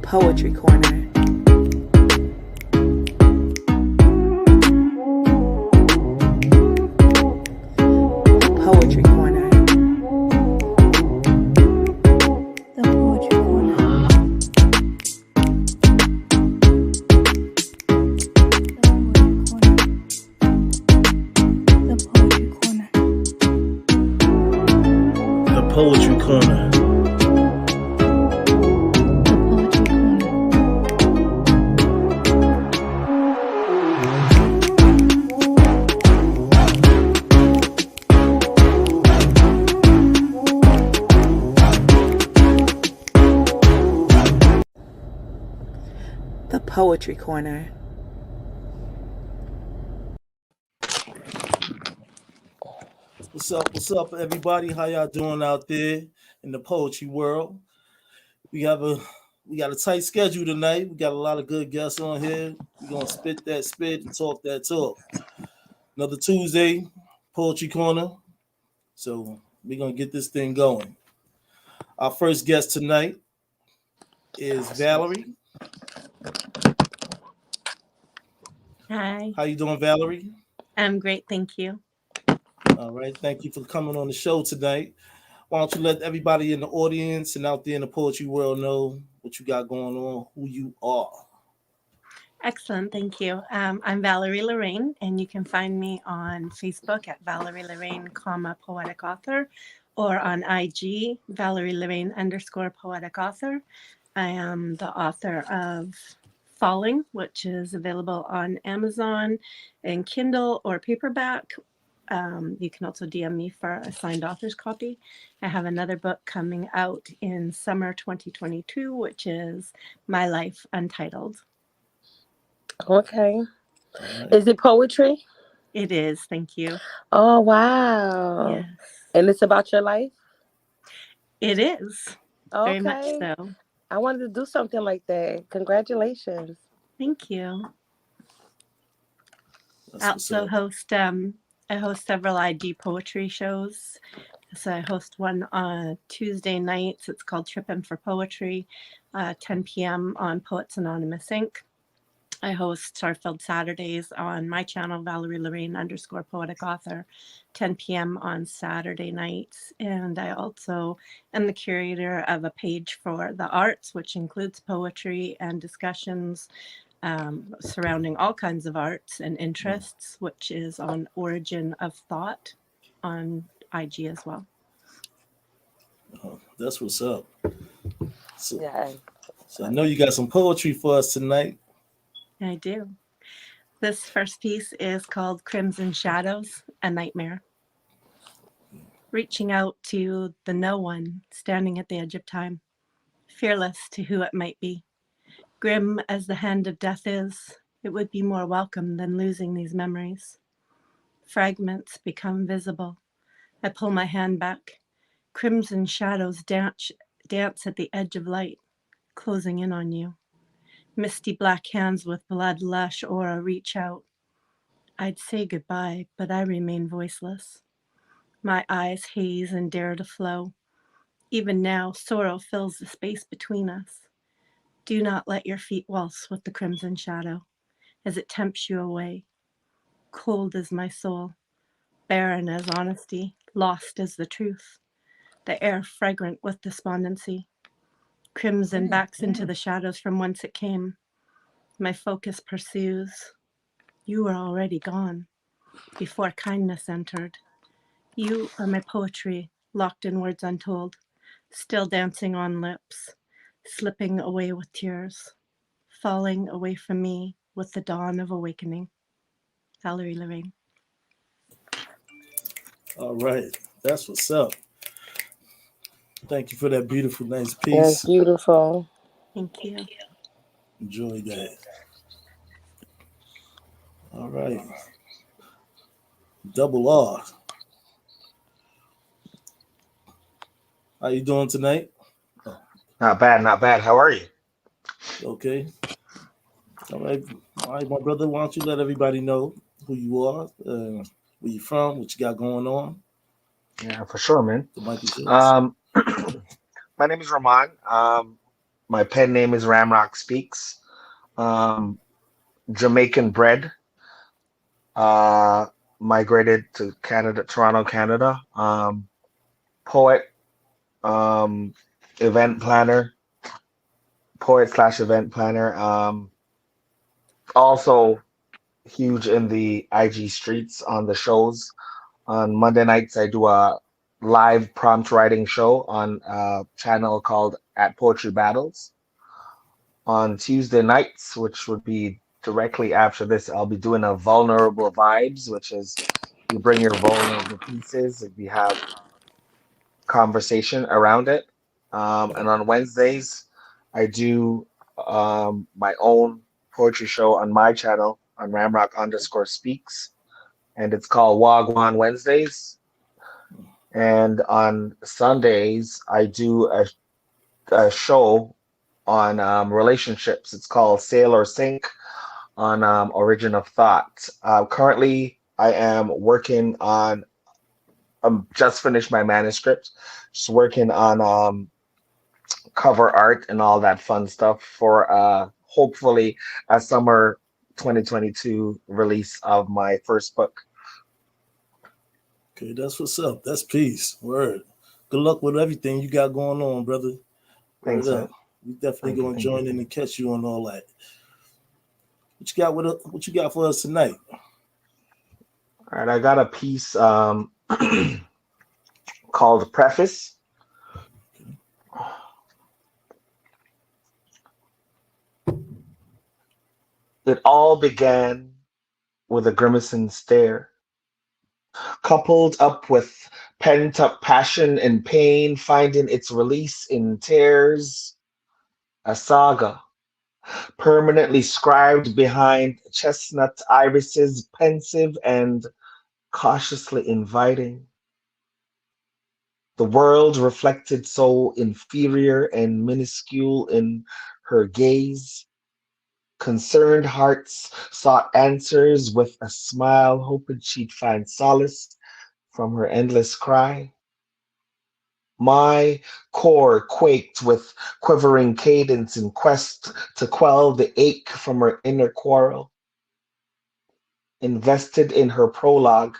Poetry Corner. Poetry Corner. The Poetry Corner. The Poetry Corner. The Poetry Corner. What's up, everybody? How y'all doing out there in the poetry world? We got a tight schedule tonight. We got a lot of good guests on here. We're gonna spit that spit and talk that talk. Another Tuesday, Poetry Corner. So we're gonna get this thing going. Our first guest tonight is Valerie. Hi. How you doing, Valerie? I'm great, thank you. All right, thank you for coming on the show tonight. Why don't you let everybody in the audience and out there in the poetry world know what you got going on, who you are. Excellent, thank you. I'm Valerie Lorraine, and you can find me on Facebook at Valerie Lorraine, poetic author, or on IG, Valerie Lorraine _poetic author. I am the author of Falling, which is available on Amazon and Kindle or paperback. You can also DM me for a signed author's copy. I have another book coming out in summer 2022, which is My Life Untitled. Okay. Is it poetry? It is, thank you. Oh, wow. Yes. And it's about your life? It is. Okay. Very much so. I wanted to do something like that. Congratulations. Thank you. I also host several IG poetry shows. So I host one on Tuesday nights. It's called Trippin' for Poetry, 10 p.m. on Poets Anonymous Inc. I host Starfield Saturdays on my channel, Valerie Lorraine _poetic author, 10 p.m. on Saturday nights. And I also am the curator of a page for the arts, which includes poetry and discussions surrounding all kinds of arts and interests, which is on Origin of Thought on IG as well. Oh, that's what's up. So Yeah. I know you got some poetry for us tonight. I do. This first piece is called Crimson Shadows, a Nightmare. Reaching out to the no one standing at the edge of time, fearless to who it might be. Grim as the hand of death is, it would be more welcome than losing these memories. Fragments become visible. I pull my hand back. Crimson shadows dance at the edge of light, closing in on you. Misty black hands with blood lush aura reach out. I'd say goodbye, but I remain voiceless. My eyes haze and dare to flow. Even now, sorrow fills the space between us. Do not let your feet waltz with the crimson shadow as it tempts you away. Cold as my soul, barren as honesty, lost as the truth. The air fragrant with despondency. Crimson backs into the shadows from whence it came. My focus pursues. You are already gone, before kindness entered. You are my poetry, locked in words untold, still dancing on lips, slipping away with tears, falling away from me with the dawn of awakening. Valerie Lorraine. All right, that's what's up. Thank you for that beautiful, nice piece. That's beautiful. Thank you. Enjoy that. All right. Double R. How you doing tonight? Not bad. How are you? Okay. All right, my brother. Why don't you let everybody know who you are, where you from, what you got going on? Yeah, for sure, man. The mic is yours. My name is Rahman. My pen name is Ramrock Speaks. Jamaican bred. Uh, Migrated to Canada, Toronto, Canada. Poet, um, event planner, poet/event planner. Also huge in the IG streets on the shows. On Monday nights, I do a live prompt writing show on a channel called At Poetry Battles. On Tuesday nights, which would be directly after this, I'll be doing a vulnerable vibes, which is you bring your vulnerable pieces and we have conversation around it. And on Wednesdays, I do my own poetry show on my channel on Ramrock_speaks, and it's called Wagwan Wednesdays. And on Sundays, I do a show on relationships. It's called Sail or Sink on Origin of Thought. Currently, I am working on, just finished my manuscript, just working on cover art and all that fun stuff for hopefully a summer 2022 release of my first book. Okay, that's what's up. That's peace. Word. Good luck with everything you got going on, brother. Thanks, Word man. up. We definitely Thank you, gonna thank join you. in and catch you on all that. What you got for us tonight? All right, I got a piece called Preface. It all began with a grimacing stare, coupled up with pent up passion and pain, finding its release in tears. A saga permanently scribed behind chestnut irises, pensive and cautiously inviting. The world reflected so inferior and minuscule in her gaze. Concerned hearts sought answers with a smile, hoping she'd find solace from her endless cry. My core quaked with quivering cadence in quest to quell the ache from her inner quarrel. Invested in her prologue,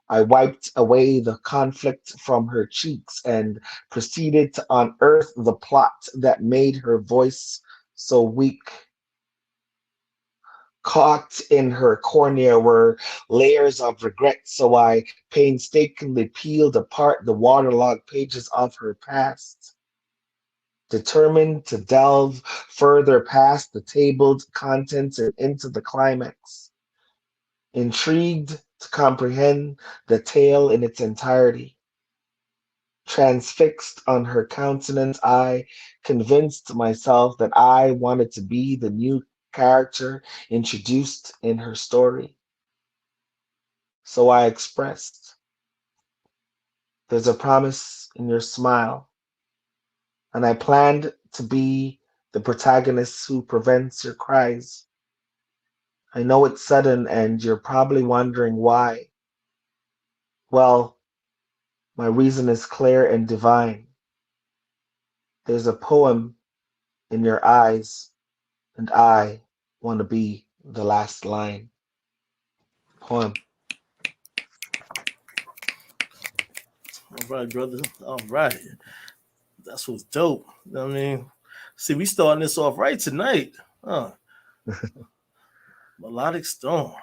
I wiped away the conflict from her cheeks and proceeded to unearth the plot that made her voice so weak. Caught in her cornea were layers of regret, so I painstakingly peeled apart the waterlogged pages of her past, determined to delve further past the tabled contents and into the climax, intrigued to comprehend the tale in its entirety. Transfixed on her countenance, I convinced myself that I wanted to be the new character introduced in her story. So I expressed, there's a promise in your smile, and I planned to be the protagonist who prevents your cries. I know it's sudden, and you're probably wondering why. Well, my reason is clear and divine. There's a poem in your eyes, and I want to be the last line. Poem. All right, brother. All right. That's what's dope. You know what I mean? See, we starting this off right tonight. Melodic Storm.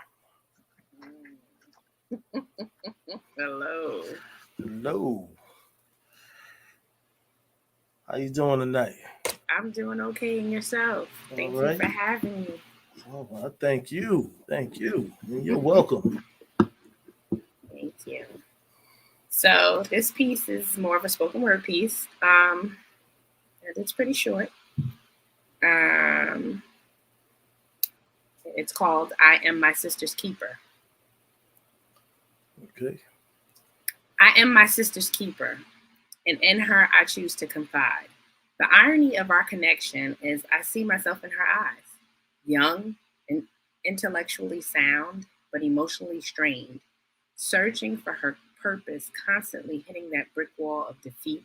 Hello. Hello. How you doing tonight? I'm doing okay, and yourself? Thank you for having me. Oh, well, thank you. Thank you. You're welcome. Thank you. So this piece is more of a spoken word piece. It's pretty short. It's called I Am My Sister's Keeper. Okay. I am my sister's keeper, and in her I choose to confide. The irony of our connection is I see myself in her eyes, young and intellectually sound, but emotionally strained, searching for her purpose, constantly hitting that brick wall of defeat,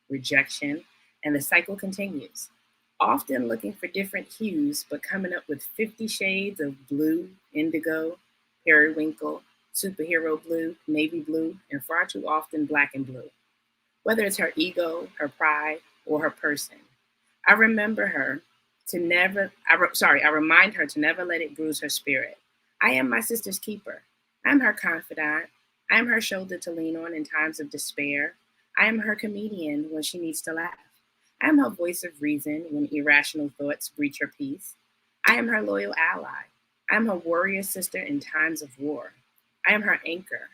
rejection, and the cycle continues. often looking for different hues, but coming up with 50 shades of blue, indigo, periwinkle, superhero blue, navy blue, and far too often black and blue. Whether it's her ego, her pride, or her person, I remember her to never, I remind her to never let it bruise her spirit. I am my sister's keeper. I am her confidant. I am her shoulder to lean on in times of despair. I am her comedian when she needs to laugh. I am her voice of reason when irrational thoughts breach her peace. I am her loyal ally. I am her warrior sister in times of war. I am her anchor.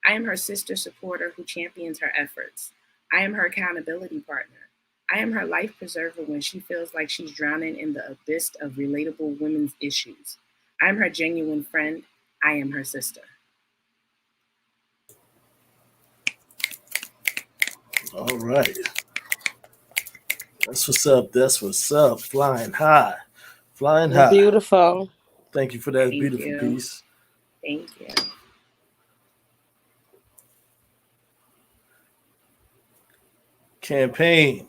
I am her sister supporter who champions her efforts. I am her accountability partner. I am her life preserver when she feels like she's drowning in the abyss of relatable women's issues. I am her genuine friend. I am her sister. All right. That's what's up. That's what's up. Flying high. Flying high. Beautiful. Thank you for that Thank beautiful you. piece. Thank you. Campaign.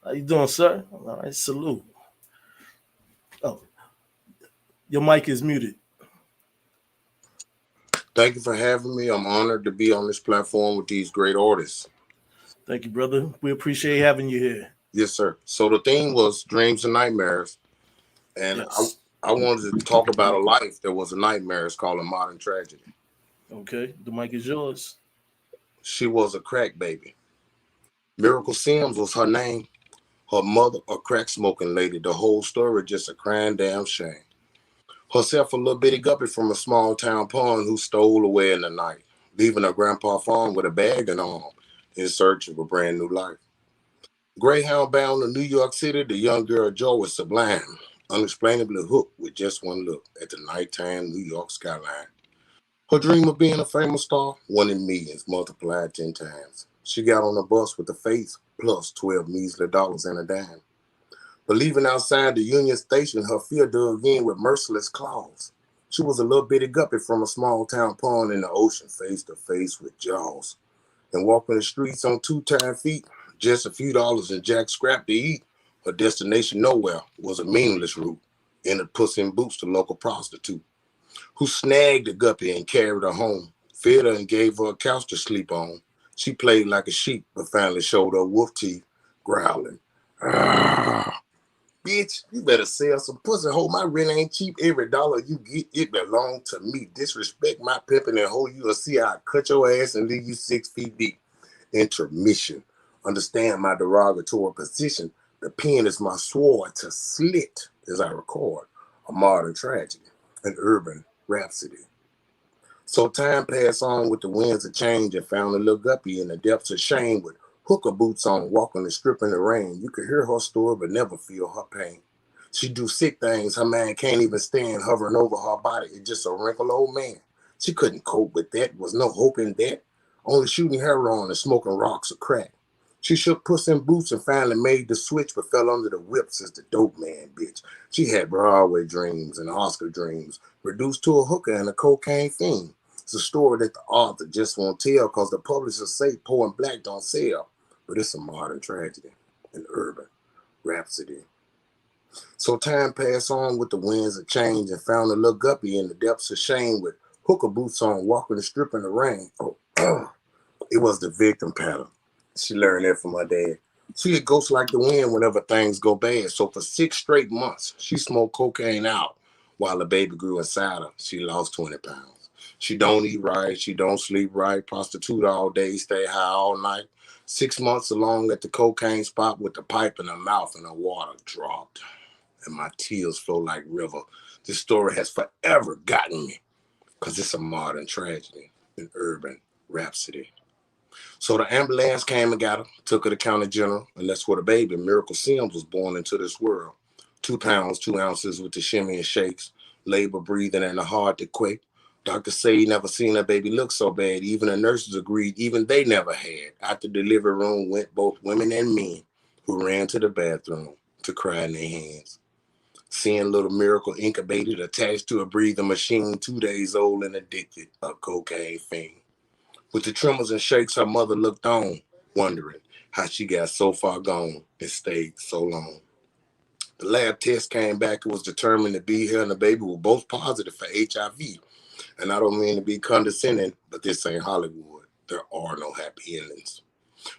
How you doing, sir? All right, salute. Oh, your mic is muted. Thank you for having me. I'm honored to be on this platform with these great artists. Thank you, brother. We appreciate having you here. Yes, sir. So the theme was dreams and nightmares. And Yes. I wanted to talk about a life that was a nightmare. It's called a modern tragedy. Okay, the mic is yours. She was a crack baby. Miracle Sims was her name. Her mother, a crack smoking lady. The whole story just a crying damn shame. Herself a little bitty guppy from a small town pond who stole away in the night, leaving her grandpa farm with a bag and arm in search of a brand new life. Greyhound bound to New York City, the young girl Jo was sublime, unexplainably hooked with just one look at the nighttime New York skyline. Her dream of being a famous star, one in millions, multiplied 10 times. She got on a bus with the faith plus 12 measly dollars and a dime. But leaving outside the Union Station, her fear dug in with merciless claws. She was a little bitty guppy from a small town pond in the ocean, face to face with jaws. And walking the streets on two tired feet, just a few dollars and jack scrap to eat. Her destination nowhere was a meaningless route. Entered Puss in Boots, the local prostitute, who snagged the guppy and carried her home, fed her and gave her a couch to sleep on. She played like a sheep, but finally showed her wolf teeth, growling. "Ah, bitch, you better sell some pussy. Ho, my rent ain't cheap. Every dollar you get, it belong to me. Disrespect my pimping and ho, you'll see how I cut your ass and leave you 6 feet deep." Intermission. Understand my derogatory position. The pen is my sword to slit as I record a modern tragedy, an urban rhapsody. So time passed on with the winds of change and found a little guppy in the depths of shame with hooker boots on, walking the strip in the rain. You could hear her story but never feel her pain. She do sick things her man can't even stand, hovering over her body. It's just a wrinkled old man. She couldn't cope with that. Was no hope in that. Only shooting heroin and smoking rocks or crack. She shook Puss in Boots and finally made the switch, but fell under the whips as the dope man, bitch. She had Broadway dreams and Oscar dreams, reduced to a hooker and a cocaine fiend. It's a story that the author just won't tell because the publishers say poor and black don't sell. But it's a modern tragedy, an urban rhapsody. So time passed on with the winds of change and found a little guppy in the depths of shame with hooker boots on, walking the strip in the rain. Oh, it was the victim pattern. She learned that from her dad. She a ghost like the wind whenever things go bad. So for 6 straight months, she smoked cocaine out while the baby grew inside her. She lost 20 pounds. She don't eat right. She don't sleep right. Prostitute all day, stay high all night. 6 months along at the cocaine spot with the pipe in her mouth and her water dropped. And my tears flow like river. This story has forever gotten me because it's a modern tragedy, an urban rhapsody. So the ambulance came and got her, took her to County General, and that's where the baby, Miracle Sims, was born into this world. 2 pounds, 2 ounces with the shimmy and shakes, labor breathing and a heart that quake. Doctors say he never seen a baby look so bad. Even the nurses agreed, even they never had. Out the delivery room went both women and men who ran to the bathroom to cry in their hands. Seeing little Miracle incubated, attached to a breathing machine, 2 days old and addicted, a cocaine fiend. With the tremors and shakes, her mother looked on, wondering, how she got so far gone and stayed so long. The lab test came back. It was determined to be her and the baby were both positive for HIV. And I don't mean to be condescending, but this ain't Hollywood. There are no happy endings.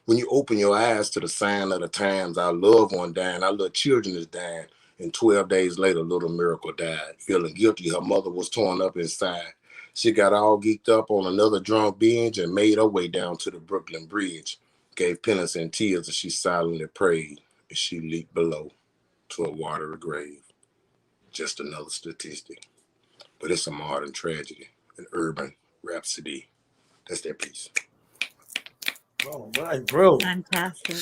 When you open your eyes to the sign of the times, our loved one dying, our little children is dying, and 12 days later, little Miracle died. Feeling guilty, her mother was torn up inside. She got all geeked up on another drunk binge and made her way down to the Brooklyn Bridge. Gave penance and tears as she silently prayed as she leaped below to a watery grave. Just another statistic. But it's a modern tragedy, an urban rhapsody. That's that piece. All right, bro. Fantastic.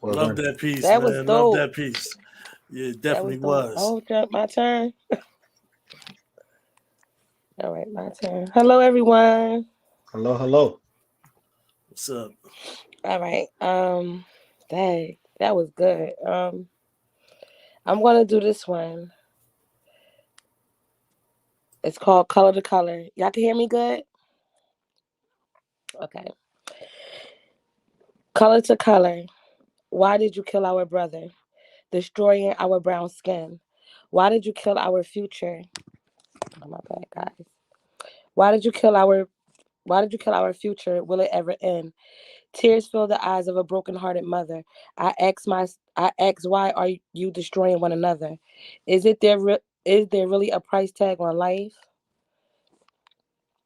Well Love done. that piece, That man. was Love dope. that piece. Yeah, it That definitely was dope. was. Oh, my turn. All right, my turn. Hello, everyone. Hello, hello. What's up? All right. Dang, that was good. I'm gonna do this one. It's called Color to Color. Y'all can hear me good? Okay. Color to color. Why did you kill our brother? Destroying our brown skin. Why did you kill our future? Oh my bad, guys. Why did you kill our future? Will it ever end? Tears fill the eyes of a broken-hearted mother. I ask, why are you destroying one another? Is there really a price tag on life?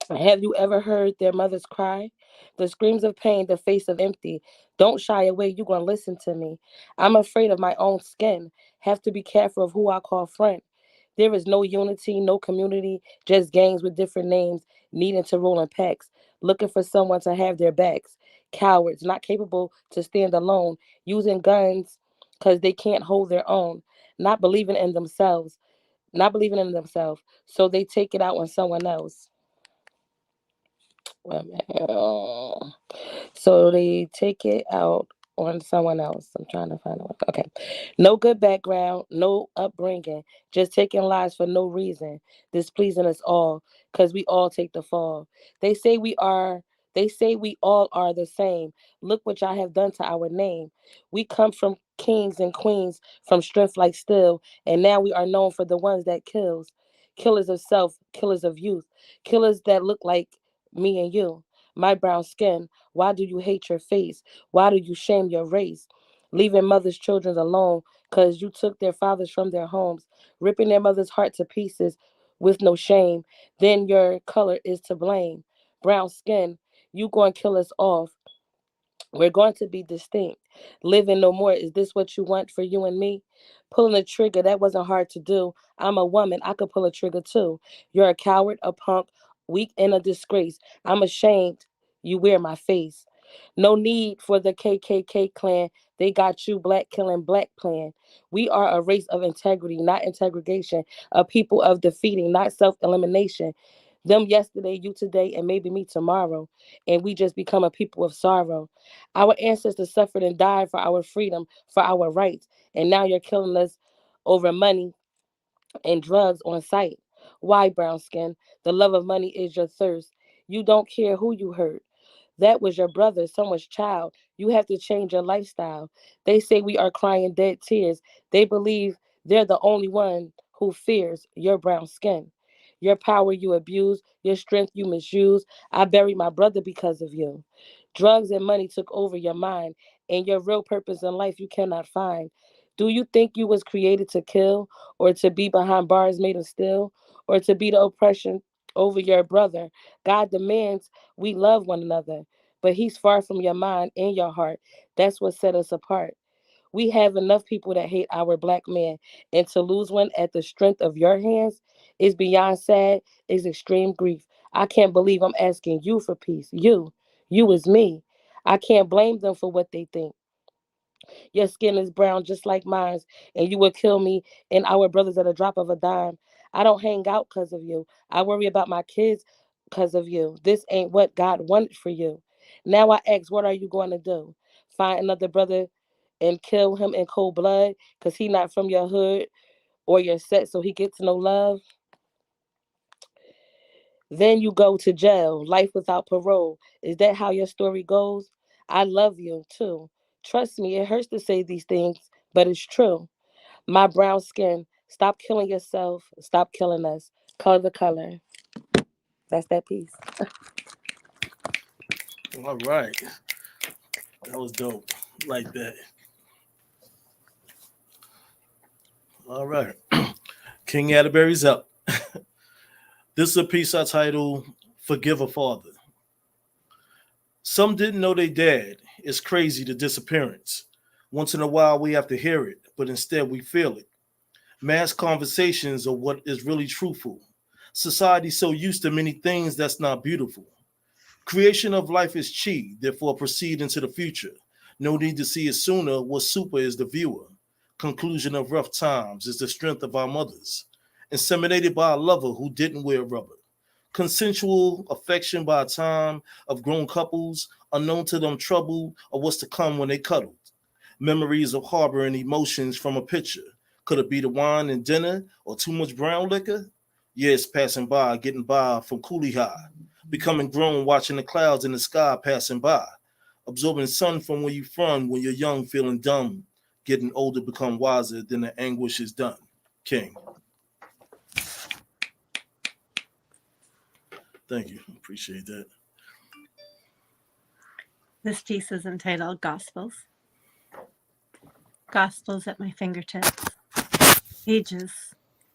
Have you ever heard their mothers cry? The screams of pain, the face of empty. Don't shy away, you gonna listen to me. I'm afraid of my own skin. Have to be careful of who I call friend. There is no unity, no community, just gangs with different names, needing to roll in packs, looking for someone to have their backs. Cowards, not capable to stand alone, using guns because they can't hold their own, not believing in themselves, so they take it out on someone else. Well, so they take it out on someone else. I'm trying to find out. Okay. No good background, no upbringing, just taking lives for no reason, displeasing us all, because we all take the fall. They say we are. They say we all are the same. Look what y'all have done to our name. We come from kings and queens, from strength like steel, and now we are known for the ones that kills. Killers of self, killers of youth, killers that look like me and you. My brown skin, why do you hate your face? Why do you shame your race? Leaving mothers' children alone because you took their fathers from their homes, ripping their mother's heart to pieces with no shame. Then your color is to blame. Brown skin, you going to kill us off. We're going to be distinct. Living no more. Is this what you want for you and me? Pulling a trigger, that wasn't hard to do. I'm a woman. I could pull a trigger too. You're a coward, a punk, weak, and a disgrace. I'm ashamed you wear my face. No need for the KKK clan. They got you black killing black plan. We are a race of integrity, not integration. A people of defeating, not self-elimination. Them yesterday, you today, and maybe me tomorrow. And we just become a people of sorrow. Our ancestors suffered and died for our freedom, for our rights. And now you're killing us over money and drugs on sight. Why, brown skin? The love of money is your thirst. You don't care who you hurt. That was your brother, someone's child. You have to change your lifestyle. They say we are crying dead tears. They believe they're the only one who fears your brown skin. Your power you abuse, your strength you misuse. I buried my brother because of you. Drugs and money took over your mind, and your real purpose in life you cannot find. Do you think you was created to kill, or to be behind bars made of steel, or to be the oppression over your brother? God demands we love one another, but he's far from your mind and your heart. That's what set us apart. We have enough people that hate our black man, and to lose one at the strength of your hands is beyond sad, is extreme grief. I can't believe I'm asking you for peace. You is me. I can't blame them for what they think. Your skin is brown just like mine, and you would kill me and our brothers at a drop of a dime. I don't hang out because of you. I worry about my kids because of you. This ain't what God wanted for you. Now I ask, what are you going to do? Find another brother and kill him in cold blood because he not from your hood or your set, so he gets no love? Then you go to jail, life without parole. Is that how your story goes? I love you too. Trust me, it hurts to say these things, but it's true. My brown skin, stop killing yourself, stop killing us. Color the color. That's that piece. All right. That was dope. Like that. All right. King Atterbury's up. This is a piece I title Forgive a Father. Some didn't know they dad. It's crazy, the disappearance. Once in a while we have to hear it, but instead we feel it. Mass conversations are what is really truthful. Society's so used to many things that's not beautiful. Creation of life is chi, therefore proceed into the future. No need to see it sooner, what super is the viewer. Conclusion of rough times is the strength of our mothers. Inseminated by a lover who didn't wear rubber. Consensual affection by a time of grown couples, unknown to them trouble or what's to come when they cuddled. Memories of harboring emotions from a picture. Could it be the wine and dinner or too much brown liquor? Years passing by, getting by from coolie high. Becoming grown, watching the clouds in the sky passing by. Absorbing sun from where you from when you're young, feeling dumb. Getting older, become wiser, then the anguish is done. King. Thank you. Appreciate that. This piece is entitled Gospels. Gospels at my fingertips. Pages,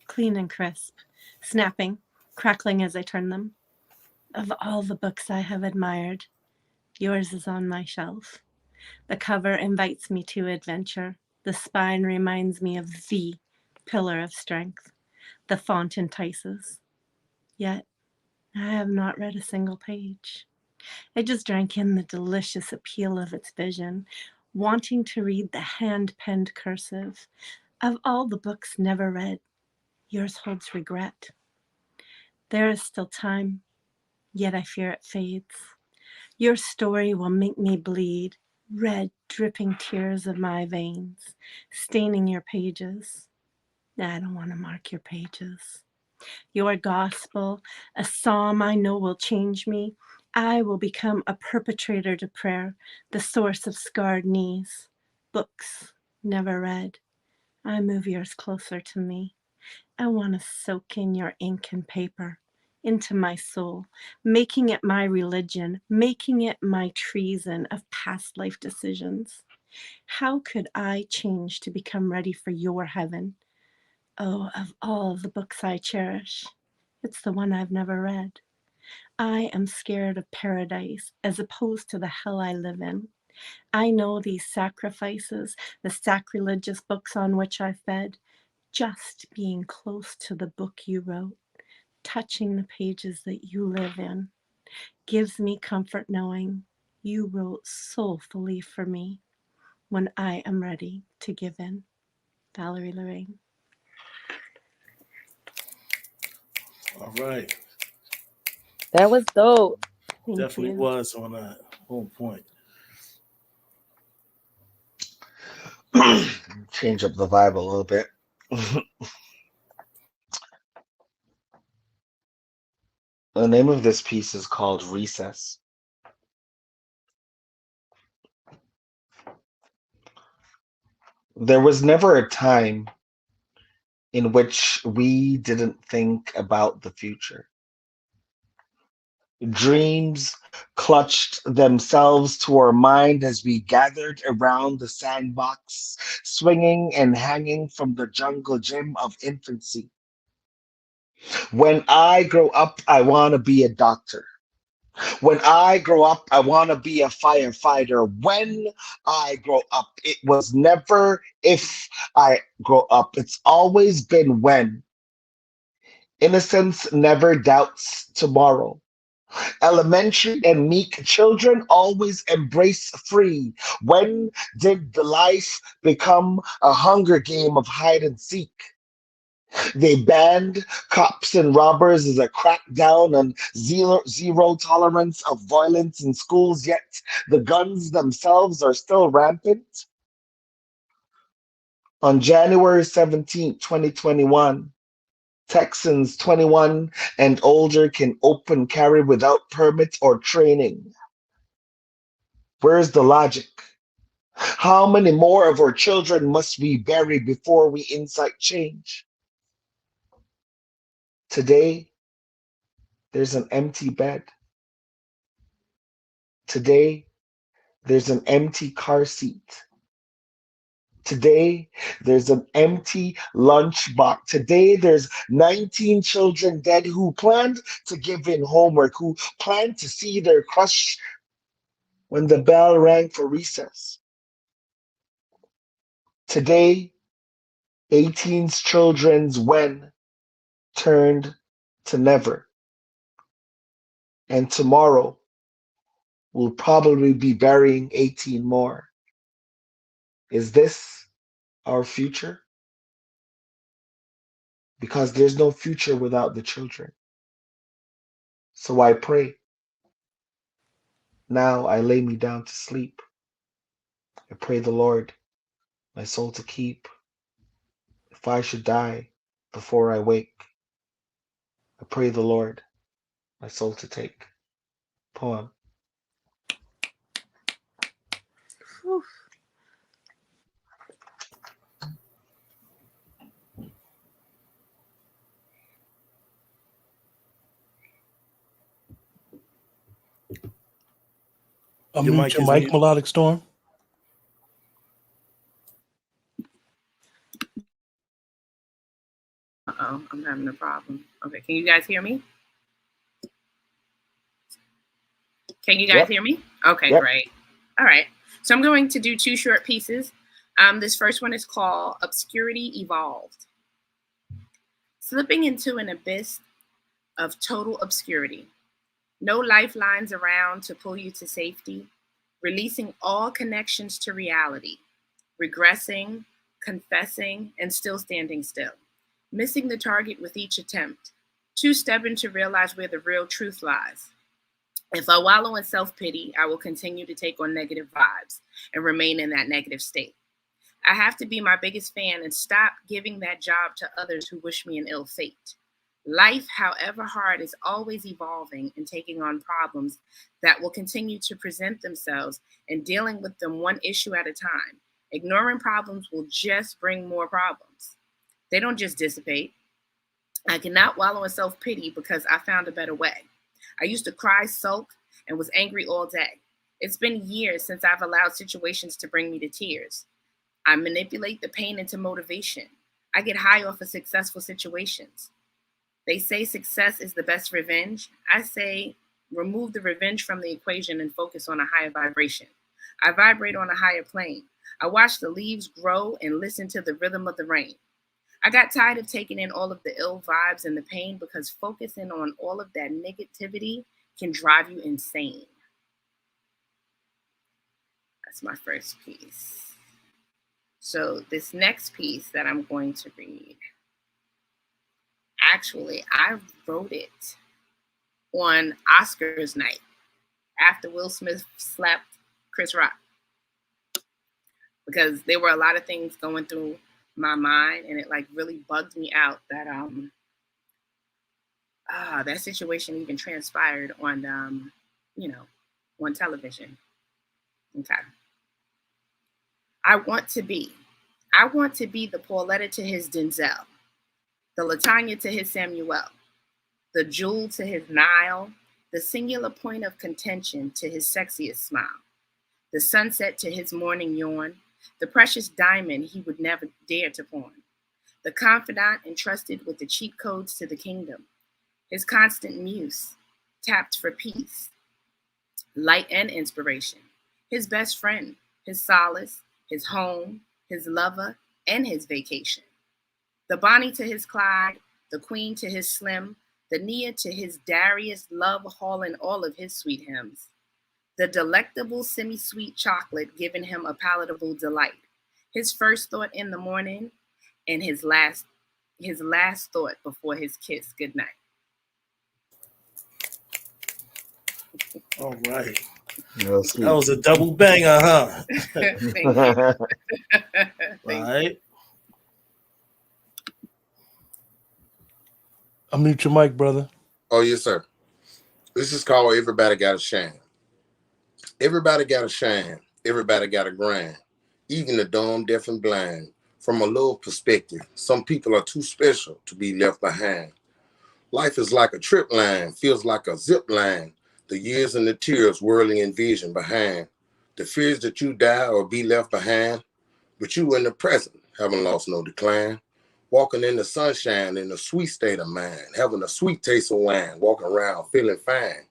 clean and crisp, snapping, crackling as I turn them. Of all the books I have admired, yours is on my shelf. The cover invites me to adventure. The spine reminds me of the pillar of strength. The font entices. Yet, I have not read a single page. I just drank in the delicious appeal of its vision, wanting to read the hand-penned cursive. Of all the books never read, yours holds regret. There is still time, yet I fear it fades. Your story will make me bleed, red dripping tears of my veins, staining your pages. I don't want to mark your pages. Your gospel, a psalm I know will change me. I will become a perpetrator to prayer, the source of scarred knees. Books never read. I move yours closer to me. I want to soak in your ink and paper, into my soul, making it my religion, making it my treason of past life decisions. How could I change to become ready for your heaven? Oh, of all the books I cherish, it's the one I've never read. I am scared of paradise as opposed to the hell I live in. I know these sacrifices, the sacrilegious books on which I fed, just being close to the book you wrote, touching the pages that you live in, gives me comfort knowing you wrote soulfully for me when I am ready to give in. Valerie Lorraine. All right. That was dope. Thank Definitely you. was on a whole point. Change up the vibe a little bit. The name of this piece is called Recess. There was never a time in which we didn't think about the future. Dreams clutched themselves to our mind as we gathered around the sandbox, swinging and hanging from the jungle gym of infancy. When I grow up, I want to be a doctor. When I grow up, I want to be a firefighter. When I grow up, it was never if I grow up. It's always been when. Innocence never doubts tomorrow. Elementary and meek children always embrace free. When did the life become a hunger game of hide and seek? They banned cops and robbers as a crackdown on zero tolerance of violence in schools, yet the guns themselves are still rampant. On January 17th, 2021, Texans 21 and older can open carry without permit or training. Where's the logic? How many more of our children must we bury before we incite change? Today, there's an empty bed. Today, there's an empty car seat. Today, there's an empty lunchbox. Today, there's 19 children dead who planned to give in homework, who planned to see their crush when the bell rang for recess. Today, 18's children's when turned to never. And tomorrow, we'll probably be burying 18 more. Is this our future? Because there's no future without the children. So I pray. Now I lay me down to sleep. I pray the Lord my soul to keep. If I should die before I wake, I pray the Lord my soul to take. Poem. Whew. Unmute Your mic, Melodic Storm. Uh-oh, I'm having a problem. Okay, can you guys hear me? Can you guys hear me? Okay, great. All right. So I'm going to do 2 short pieces. This first one is called Obscurity Evolved. Slipping into an abyss of total obscurity. No lifelines around to pull you to safety. Releasing all connections to reality. Regressing, confessing, and still standing still. Missing the target with each attempt. Too stubborn to realize where the real truth lies. If I wallow in self-pity, I will continue to take on negative vibes and remain in that negative state. I have to be my biggest fan and stop giving that job to others who wish me an ill fate. Life, however hard, is always evolving and taking on problems that will continue to present themselves and dealing with them one issue at a time. Ignoring problems will just bring more problems. They don't just dissipate. I cannot wallow in self-pity because I found a better way. I used to cry, sulk, and was angry all day. It's been years since I've allowed situations to bring me to tears. I manipulate the pain into motivation. I get high off of successful situations. They say success is the best revenge. I say remove the revenge from the equation and focus on a higher vibration. I vibrate on a higher plane. I watch the leaves grow and listen to the rhythm of the rain. I got tired of taking in all of the ill vibes and the pain because focusing on all of that negativity can drive you insane. That's my first piece. So this next piece that I'm going to read, actually, I wrote it on Oscars night after Will Smith slapped Chris Rock, because there were a lot of things going through my mind, and it like really bugged me out that that situation even transpired on on television. Okay. I want to be the Pauletta to his Denzel, the Latanya to his Samuel, the Jewel to his Nile, the singular point of contention to his sexiest smile, the sunset to his morning yawn, the precious diamond he would never dare to pawn, the confidant entrusted with the cheat codes to the kingdom, his constant muse, tapped for peace, light and inspiration, his best friend, his solace, his home, his lover, and his vacation, the Bonnie to his Clyde, the Queen to his Slim, the Nia to his Darius, love hauling all of his sweet hymns, the delectable semi-sweet chocolate giving him a palatable delight, his first thought in the morning, and his last thought before his kiss goodnight. All right. That That was a double banger, huh? Thank you. All right. Unmute your mic, brother. Oh, yes, sir. This is called Everybody Got a Shine. Everybody got a shine. Everybody got a grind, even the dumb, deaf, and blind. From a love perspective, some people are too special to be left behind. Life is like a trip line, feels like a zip line. The years and the tears whirling in vision behind. The fears that you die or be left behind, but you in the present haven't lost no decline. Walking in the sunshine in a sweet state of mind, having a sweet taste of wine, walking around feeling fine.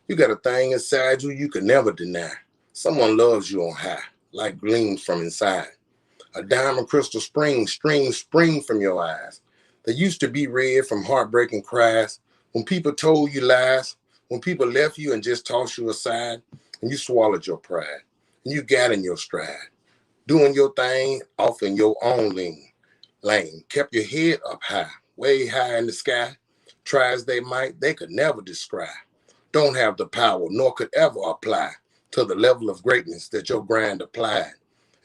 You got a thing inside you can never deny. Someone loves you on high, like gleams from inside. A diamond crystal streams spring from your eyes. They used to be red from heartbreaking cries. When people told you lies, when people left you and just tossed you aside, and you swallowed your pride, and you got in your stride, doing your thing off in your own lane, kept your head up high, way high in the sky. Try as they might, they could never describe. Don't have the power, nor could ever apply to the level of greatness that your grind applied.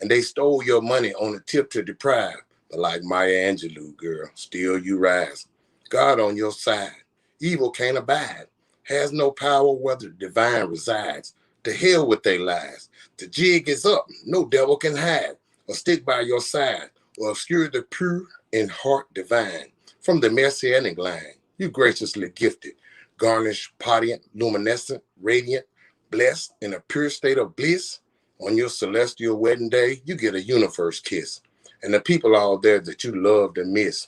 And they stole your money on a tip to deprive. But like Maya Angelou, girl, still you rise. God on your side. Evil can't abide. Has no power where the divine resides. To hell with their lies. The jig is up. No devil can hide or stick by your side or obscure the pure in heart divine. From the messianic line, you graciously gifted, garnished, patient, luminescent, radiant, blessed in a pure state of bliss. On your celestial wedding day, you get a universe kiss. And the people out there that you loved and miss.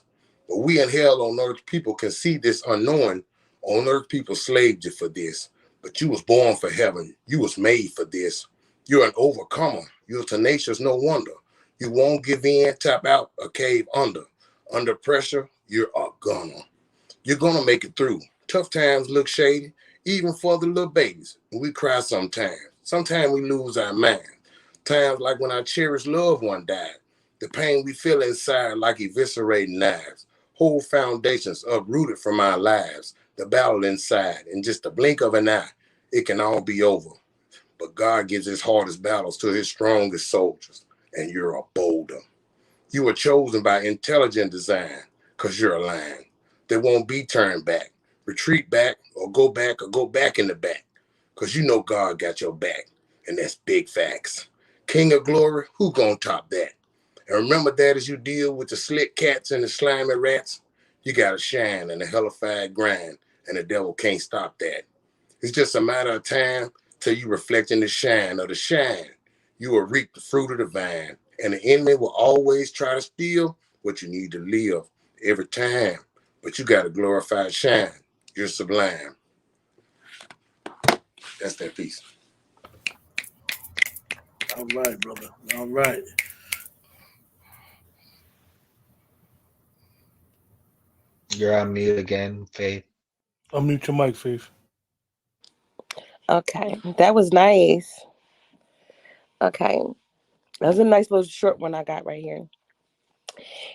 But we in hell on earth, people can see this unknowing. On earth, people slaved you for this. But you was born for heaven. You was made for this. You're an overcomer. You're tenacious, no wonder. You won't give in, tap out, or cave under. Under pressure, you're a gunner. You're gonna make it through. Tough times look shady, even for the little babies. And we cry sometimes. Sometimes we lose our mind. Times like when our cherished loved one died. The pain we feel inside like eviscerating knives. Whole foundations uprooted from our lives. The battle inside, in just a blink of an eye, it can all be over. But God gives his hardest battles to his strongest soldiers. And you're a boulder. You were chosen by intelligent design, because you're a lion. There won't be turned back, retreat back, or go back in the back, because you know God got your back, and that's big facts. King of glory, who gonna top that? And remember that as you deal with the slick cats and the slimy rats, you gotta shine in a hellified grind, and the devil can't stop that. It's just a matter of time till you reflect in the shine of the shine. You will reap the fruit of the vine, and the enemy will always try to steal what you need to live every time. But you got a glorified shine. You're sublime. That's that piece. All right, brother. All right. You're on mute again, Faith. Unmute your mic, Faith. Okay, that was nice. Okay, that was a nice little short one I got right here.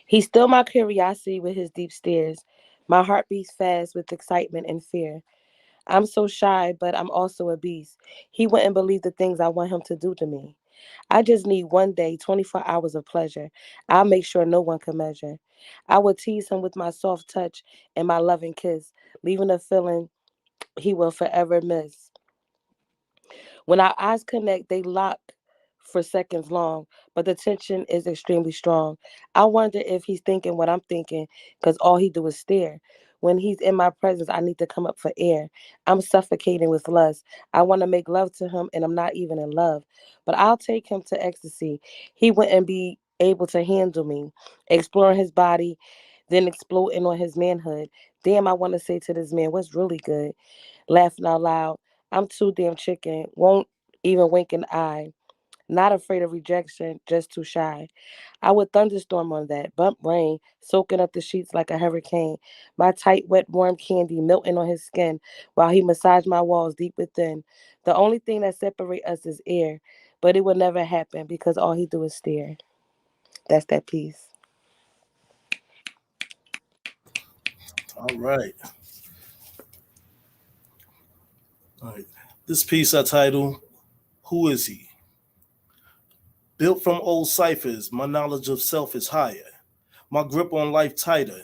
He stilled my curiosity with his deep stares. My heart beats fast with excitement and fear. I'm so shy, but I'm also a beast. He wouldn't believe the things I want him to do to me. I just need one day, 24 hours of pleasure. I'll make sure no one can measure. I will tease him with my soft touch and my loving kiss, leaving a feeling he will forever miss. When our eyes connect, they lock for seconds long, but the tension is extremely strong. I wonder if he's thinking what I'm thinking, because all he do is stare. When he's in my presence, I need to come up for air. I'm suffocating with lust. I want to make love to him, and I'm not even in love. But I'll take him to ecstasy. He wouldn't be able to handle me. Exploring his body, then exploding on his manhood. Damn, I want to say to this man, what's really good? Laughing out loud. I'm too damn chicken. Won't even wink an eye. Not afraid of rejection, just too shy. I would thunderstorm on that. Bump rain, soaking up the sheets like a hurricane. My tight, wet, warm candy melting on his skin while he massaged my walls deep within. The only thing that separates us is air. But it will never happen because all he do is stare. That's that piece. All right. All right. This piece I title, Who Is He? Built from old ciphers, my knowledge of self is higher. My grip on life tighter,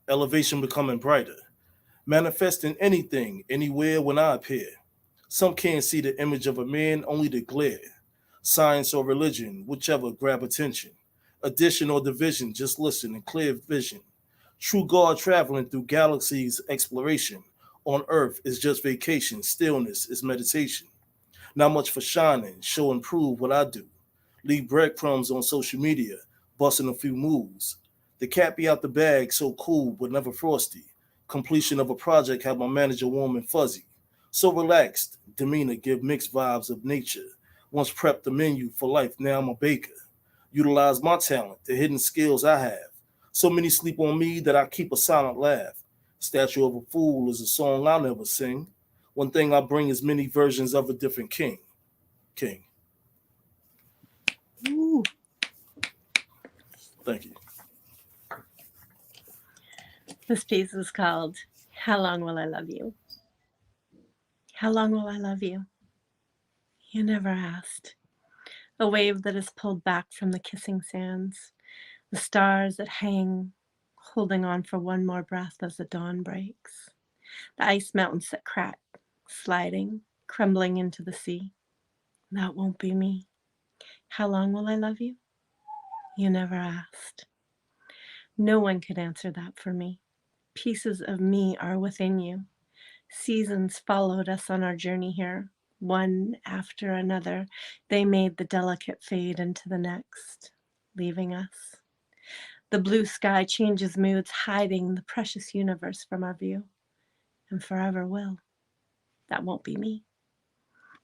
elevation becoming brighter. Manifesting anything, anywhere when I appear. Some can't see the image of a man, only the glare. Science or religion, whichever, grab attention. Addition or division, just listen and clear vision. True God traveling through galaxies exploration. On earth is just vacation, stillness is meditation. Not much for shining, show and prove what I do. Leave breadcrumbs on social media, busting a few moves. The cat be out the bag, so cool but never frosty. Completion of a project had my manager warm and fuzzy. So relaxed, demeanor give mixed vibes of nature. Once prepped the menu for life, now I'm a baker. Utilize my talent, the hidden skills I have. So many sleep on me that I keep a silent laugh. Statue of a Fool is a song I'll never sing. One thing I bring is many versions of a different king. King. Ooh. Thank you. This piece is called How Long Will I Love You? How long will I love you? You never asked. A wave that is pulled back from the kissing sands. The stars that hang, holding on for one more breath as the dawn breaks. The ice mountains that crack, sliding, crumbling into the sea. That won't be me. How long will I love you? You never asked. No one could answer that for me. Pieces of me are within you. Seasons followed us on our journey here. One after another, they made the delicate fade into the next, leaving us. The blue sky changes moods, hiding the precious universe from our view, and forever will. That won't be me.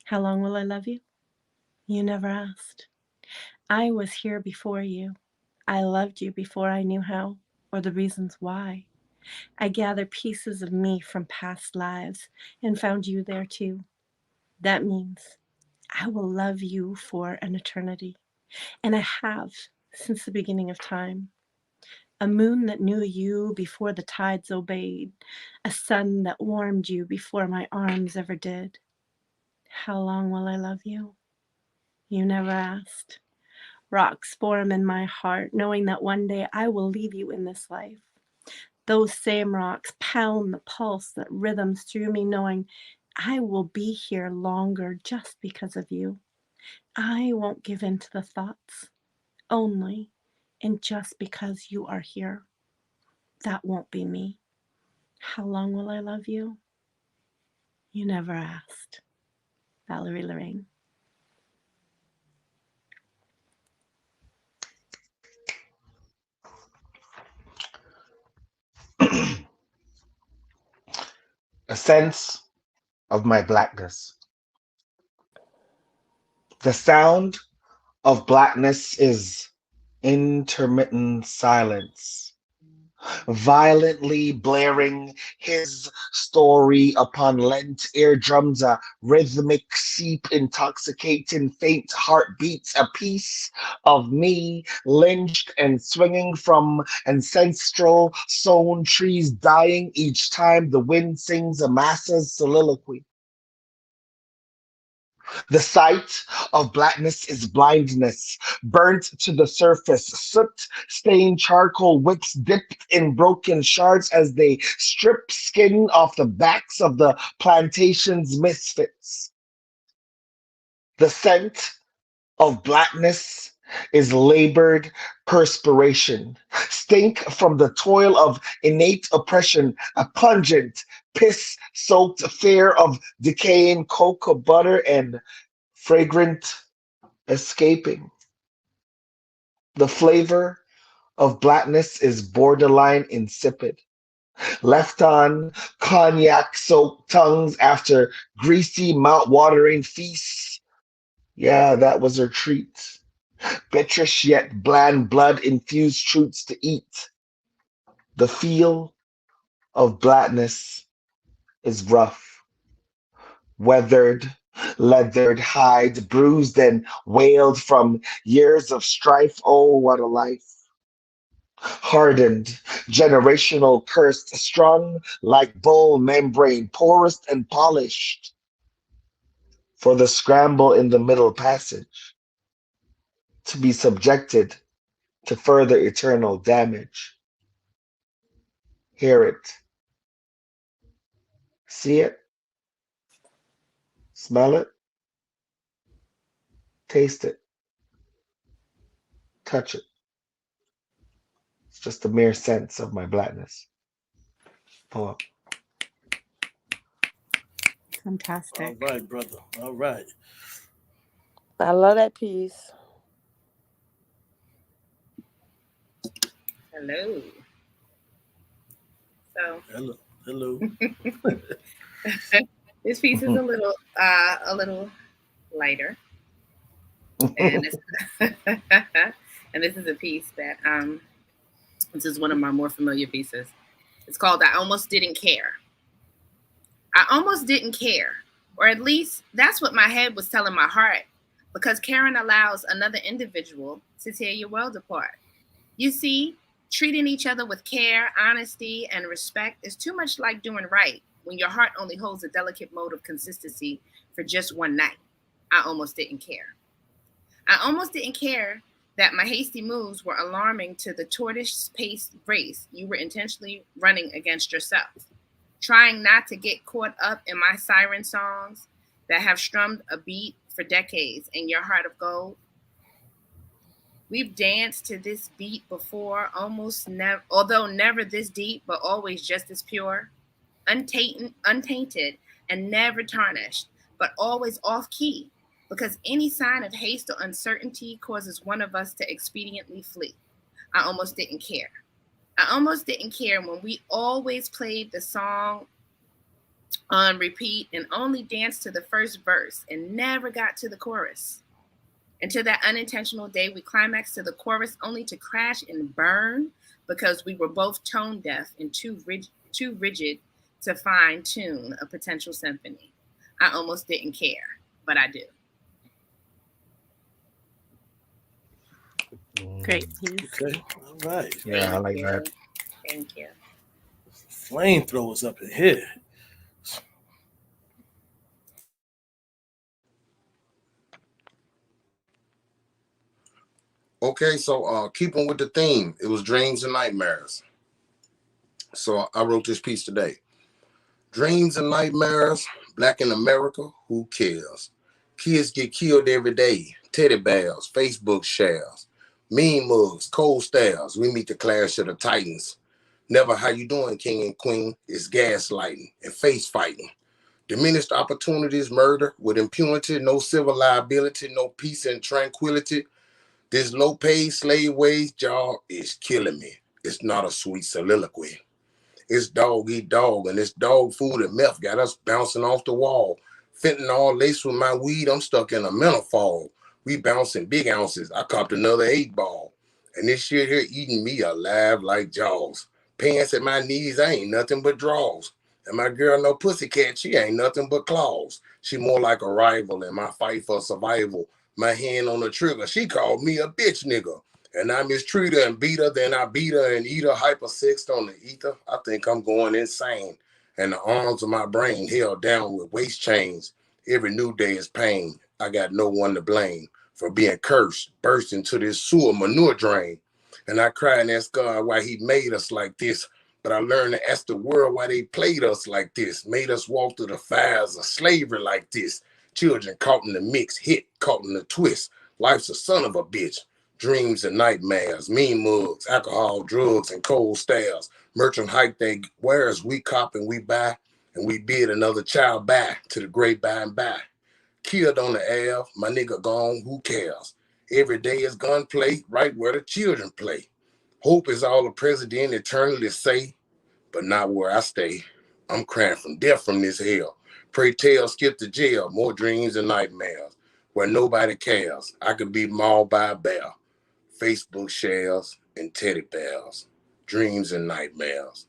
How long will I love you? You never asked. I was here before you. I loved you before I knew how, or the reasons why. I gathered pieces of me from past lives and found you there too. That means I will love you for an eternity, and I have since the beginning of time. A moon that knew you before the tides obeyed, a sun that warmed you before my arms ever did. How long will I love you? You never asked. Rocks form in my heart, knowing that one day I will leave you in this life. Those same rocks pound the pulse that rhythms through me, knowing I will be here longer just because of you. I won't give in to the thoughts, only and just because you are here. That won't be me. How long will I love you? You never asked. Valerie Lorraine. A sense of my blackness. The sound of blackness is intermittent silence, violently blaring his story upon lent eardrums, a rhythmic seep intoxicating faint heartbeats, a piece of me lynched and swinging from ancestral sown trees, dying each time the wind sings a massa's soliloquy. The sight of blackness is blindness, burnt to the surface, soot-stained charcoal wicks dipped in broken shards as they strip skin off the backs of the plantation's misfits. The scent of blackness is labored perspiration, stink from the toil of innate oppression, a pungent, piss-soaked fear of decaying cocoa butter and fragrant escaping. The flavor of blackness is borderline insipid, left on cognac-soaked tongues after greasy, mouth-watering feasts. Yeah, that was her treat. Bitrish yet bland blood-infused truths to eat. The feel of blackness is rough, weathered, leathered hide, bruised and wailed from years of strife. Oh, what a life. Hardened, generational cursed, strung like bull membrane, porous and polished for the scramble in the middle passage, to be subjected to further eternal damage. Hear it, see it, smell it, taste it, touch it. It's just the mere sense of my blackness. Poem. Fantastic. All right, brother. All right. I love that piece. Hello. So Hello. Hello. this piece is a little lighter, and this, and this is a piece that this is one of my more familiar pieces. It's called "I Almost Didn't Care." I almost didn't care, or at least that's what my head was telling my heart, because caring allows another individual to tear your world apart. You see, treating each other with care, honesty, and respect is too much like doing right when your heart only holds a delicate mode of consistency for just one night. I almost didn't care. I almost didn't care that my hasty moves were alarming to the tortoise-paced race you were intentionally running against yourself, trying not to get caught up in my siren songs that have strummed a beat for decades in your heart of gold. We've danced to this beat before, almost never, although never this deep, but always just as pure, untainted, and never tarnished, but always off key, because any sign of haste or uncertainty causes one of us to expediently flee. I almost didn't care. I almost didn't care when we always played the song on repeat and only danced to the first verse and never got to the chorus. Until that unintentional day we climaxed to the chorus only to crash and burn because we were both tone deaf and too rigid to fine tune a potential symphony. I almost didn't care, but I do. Great piece. Okay. All right. Yeah, I like that. Thank you. Flamethrowers up in here. Okay, so keeping with the theme, it was dreams and nightmares. So I wrote this piece today. Dreams and nightmares, black in America, who cares? Kids get killed every day. Teddy bears, Facebook shares, mean mugs, cold stares. We meet the clash of the titans. Never how you doing, king and queen. It's gaslighting and face fighting. Diminished opportunities, murder with impunity, no civil liability, no peace and tranquility. This low paid slave wage job is killing me. It's not a sweet soliloquy. It's dog eat dog, and this dog food and meth got us bouncing off the wall. Fentanyl laced with my weed, I'm stuck in a mental fog. We bouncing big ounces, I copped another 8-ball. And this shit here eating me alive like jaws. Pants at my knees, I ain't nothing but draws. And my girl no pussycat, she ain't nothing but claws. She more like a rival in my fight for survival. My hand on the trigger, she called me a bitch nigga. And I mistreat her and beat her, then I beat her and eat her hypersexed on the ether. I think I'm going insane. And the arms of my brain held down with waist chains. Every new day is pain. I got no one to blame for being cursed, burst into this sewer manure drain. And I cry and ask God why he made us like this. But I learned to ask the world why they played us like this, made us walk through the fires of slavery like this. Children caught in the mix, hit, caught in the twist. Life's a son of a bitch. Dreams and nightmares, mean mugs, alcohol, drugs, and cold stares. Merchant hike they wares, we cop and we buy, and we bid another child back to the great by and by. Killed on the Ave, my nigga gone, who cares? Every day is gunplay, right where the children play. Hope is all the president eternally say, but not where I stay. I'm crying from death from this hell. Pray tell, skip to jail, more dreams and nightmares, where nobody cares. I could be mauled by a bear. Facebook shares and teddy bears, dreams and nightmares.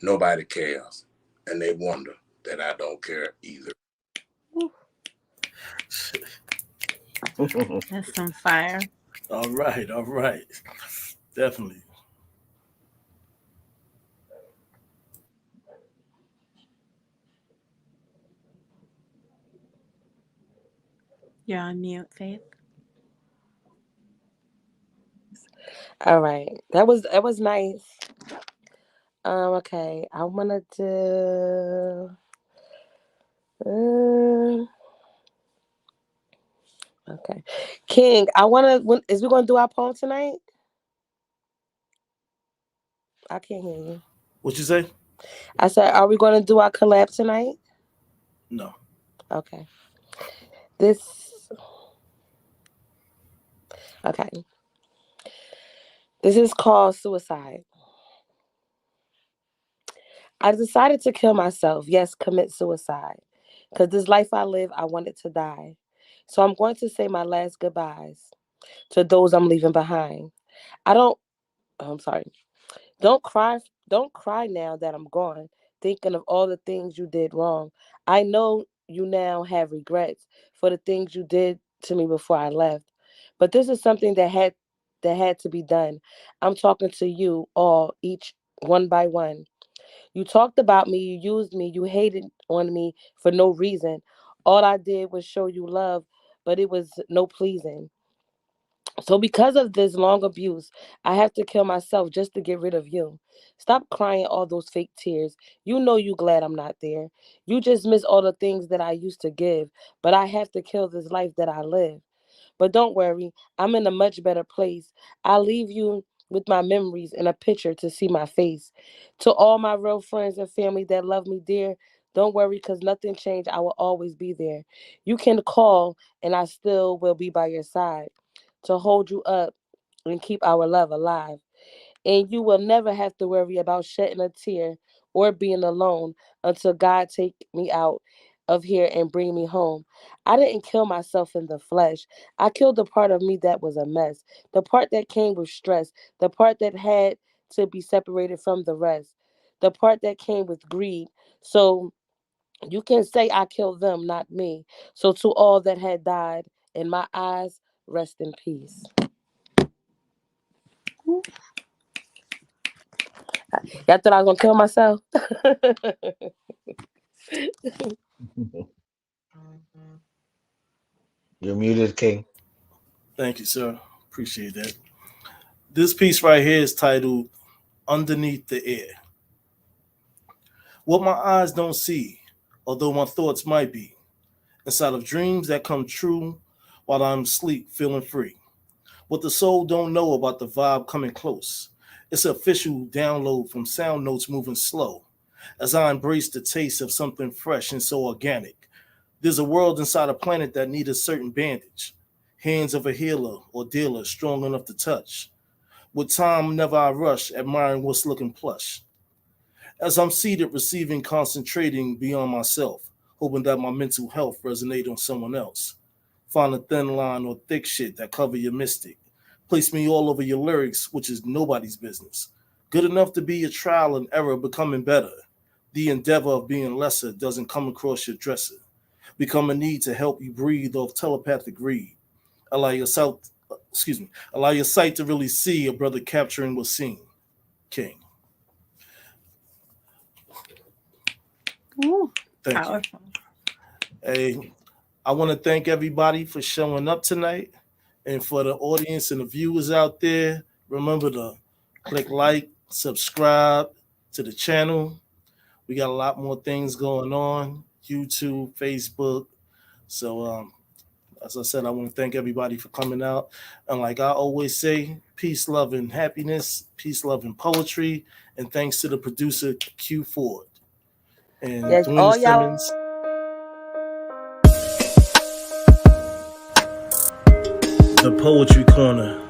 Nobody cares, and they wonder that I don't care either. That's some fire. All right. Definitely. You're on mute, Faith. All right. That was nice. Okay. I wanna do Okay. King, I want to, is we going to do our poem tonight? I can't hear you. What you say? I said, are we going to do our collab tonight? No. Okay. This, okay. This is called Suicide. I decided to kill myself. Yes, commit suicide. Because this life I live, I wanted to die. So I'm going to say my last goodbyes to those I'm leaving behind. I don't, I'm sorry. Don't cry. Don't cry now that I'm gone, thinking of all the things you did wrong. I know you now have regrets for the things you did to me before I left. But this is something that had to be done. I'm talking to you all, each one by one. You talked about me, you used me, you hated on me for no reason. All I did was show you love, but it was no pleasing. So because of this long abuse, I have to kill myself just to get rid of you. Stop crying all those fake tears. You know you glad I'm not there. You just miss all the things that I used to give, but I have to kill this life that I live. But don't worry, I'm in a much better place. I'll leave you with my memories and a picture to see my face. To all my real friends and family that love me dear, don't worry because nothing changed. I will always be there. You can call and I still will be by your side to hold you up and keep our love alive. And you will never have to worry about shedding a tear or being alone until God take me out of here and bring me home. I didn't kill myself in the flesh. I killed the part of me that was a mess, the part that came with stress, the part that had to be separated from the rest, the part that came with greed. So you can say I killed them, not me. So to all that had died, in my eyes, rest in peace. Y'all thought I was gonna kill myself? You're muted, King. Thank you, sir. Appreciate that. This piece right here is titled Underneath the Air. What my eyes don't see, although my thoughts might be, inside of dreams that come true while I'm asleep, feeling free. What the soul don't know about the vibe coming close. It's an official download from sound notes moving slow as I embrace the taste of something fresh and so organic. There's a world inside a planet that needs a certain bandage. Hands of a healer or dealer strong enough to touch. With time, never I rush, admiring what's looking plush. As I'm seated, receiving, concentrating beyond myself, hoping that my mental health resonate on someone else. Find a thin line or thick shit that cover your mystic. Place me all over your lyrics, which is nobody's business. Good enough to be a trial and error becoming better. The endeavor of being lesser doesn't come across your dresser. Become a need to help you breathe off telepathic read. Allow your sight, allow your sight to really see a brother capturing what's seen. King. Ooh, Thank you. powerful. Hey, I want to thank everybody for showing up tonight. And for the audience and the viewers out there, remember to click like, subscribe to the channel. We got a lot more things going on, YouTube, Facebook. So, as I said, I want to thank everybody for coming out. And like I always say, peace, love, and happiness, peace, love, and poetry. And thanks to the producer, Q Ford. And Yes, Dwayne all y'all. Simmons. The Poetry Corner.